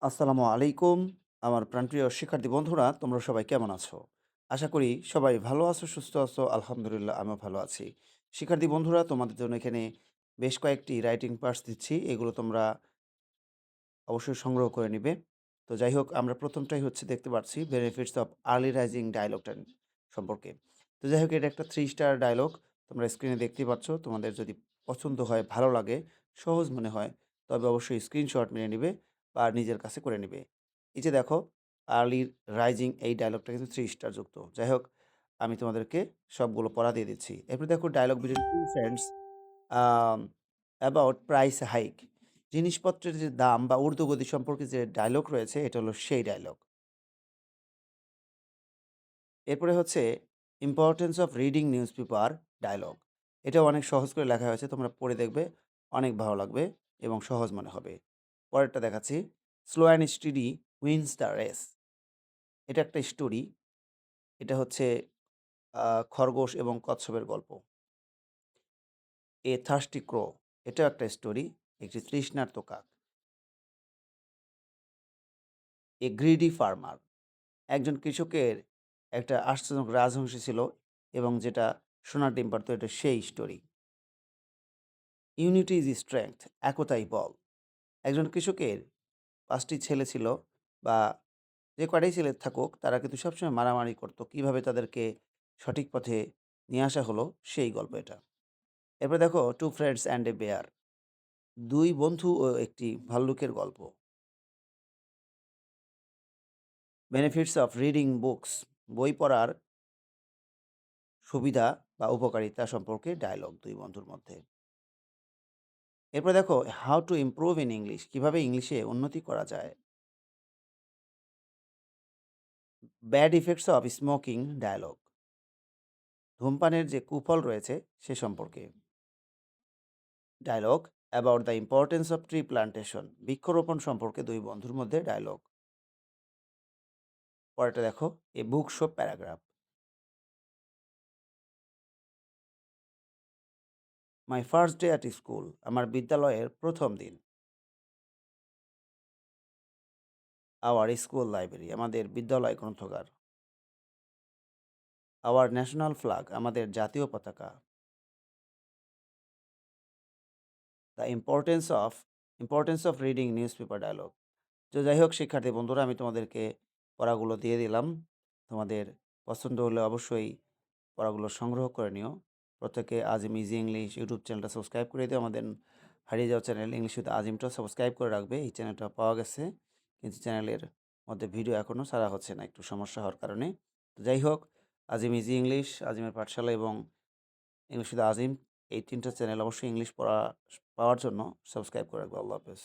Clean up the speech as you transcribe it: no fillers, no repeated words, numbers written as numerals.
আসসালামু আলাইকুম। আমার প্রাণপ্রিয় শিক্ষার্থী বন্ধুরা, তোমরা সবাই কেমন আছো? আশা করি সবাই ভালো আছো, সুস্থ আছো। আলহামদুলিল্লাহ, আমিও ভালো আছি। শিক্ষার্থী বন্ধুরা, তোমাদের জন্য এখানে বেশ কয়েকটি রাইটিং পার্টস দিচ্ছি। এগুলো তোমরা অবশ্যই সংগ্রহ করে নিবে। তো যাই হোক, আমরা ১ম টাই হচ্ছে দেখতে পাচ্ছি বেনিফিটস অফ আর্লি রাইজিং ডায়ালগটা সম্পর্কে। তো যাই হোক, এটা একটা 3 স্টার ডায়ালগ। তোমরা স্ক্রিনে দেখতেই পাচ্ছ। তোমাদের যদি পছন্দ হয়, ভালো লাগে, সহজ মনে হয়, তবে অবশ্যই স্ক্রিনশট নিয়ে নিবে বা নিজের কাছে করে নিবে। এই যে দেখো, আর্লি রাইজিং এই ডায়ালগটা কিন্তু 3 স্টার যুক্ত। যাই হোক, আমি তোমাদেরকে সবগুলো পড়া দিয়ে দিচ্ছি। এরপরে দেখো, dialogue between two friends um about price hike. জিনিসপত্রের যে দাম বা ঊর্ধ্বগতি সম্পর্কে যে ডায়ালগ রয়েছে, এটা হলো সেই ডায়ালগ। এরপরে হচ্ছে importance of reading newspaper dialogue. এটাও অনেক সহজ করে লেখা হয়েছে। তোমরা পড়ে দেখবে, অনেক ভালো লাগবে এবং সহজ মনে হবে। পরেরটা দেখাচ্ছি, slow and steady wins the race. এটা একটা স্টোরি। এটা হচ্ছে খরগোশ এবং কচ্ছপের গল্প। এ থার্স্টি ক্রো, এটাও একটা স্টোরি, একটি তৃষ্ণার্ত কাক। এ গ্রিডি ফার্মার, একজন কৃষকের একটা আশ্চর্যজনক রাজহংসী ছিল এবং যেটা সোনার ডিম পাড়ত, এটা সেই স্টোরি। ইউনিটি ইজ স্ট্রেংথ, একতাই বল। একজন কৃষকের ৫টি ছেলে ছিল, বা যে কয়টাই ছেলে থাকুক, তারা কিন্তু সবসময় মারামারি করত। কিভাবে তাদেরকে সঠিক পথে নিয়ে আসা হলো, সেই গল্প এটা। এরপরে দেখো, two friends and a bear. ২ বন্ধু ও একটি ভাল্লুকের গল্প। বেনিফিটস অফ রিডিং বুকস, বই পড়ার সুবিধা বা উপকারিতা সম্পর্কে ডায়ালগ ২ বন্ধুর মধ্যে। এরপর দেখো, how to improve in English, কিভাবে ইংলিশে উন্নতি করা যায়। Bad effects of smoking dialogue, ধূমপানের যে কুফল রয়েছে সে সম্পর্কে dialogue. About the importance of tree plantation, বৃক্ষরোপণ সম্পর্কে ২ বন্ধুর মধ্যে ডায়ালগ। পরেরটা দেখো, a book show paragraph. My first day at school, আমার বিদ্যালয়ের প্রথম দিন। আওয়ার স্কুল লাইব্রেরি, আমাদের বিদ্যালয় গ্রন্থগার। আওয়ার ন্যাশনাল ফ্ল্যাগ, আমাদের জাতীয় পতাকা। The importance of reading news paper dialogue. তো যাই হোক, শিক্ষার্থী বন্ধুরা, আমি তোমাদেরকে পড়াগুলো দিয়ে দিলাম। তোমাদের পছন্দ হলে অবশ্যই পড়াগুলো সংগ্রহ করে নিও। প্রত্যেকে আজিম ইজি ইংলিশ ইউটিউব চ্যানেলটা সাবস্ক্রাইব করে দিও। আমাদের হারিয়ে যাওয়া চ্যানেল ইংলিশ উইথ আজিমটা সাবস্ক্রাইব করে রাখবে। এই চ্যানেলটা পাওয়া গেছে, কিন্তু চ্যানেলের মধ্যে ভিডিও এখনও ছাড়া হচ্ছে না, একটু সমস্যা হওয়ার কারণে। তো যাই হোক, আজিম ইজি ইংলিশ, আজিমের পাঠশালা এবং ইংলিশ উইথ আজিম, এই ৩টা চ্যানেল অবশ্যই ইংলিশ পড়া পাওয়ার জন্য সাবস্ক্রাইব করে রাখবে। আল্লাহ হাফেজ।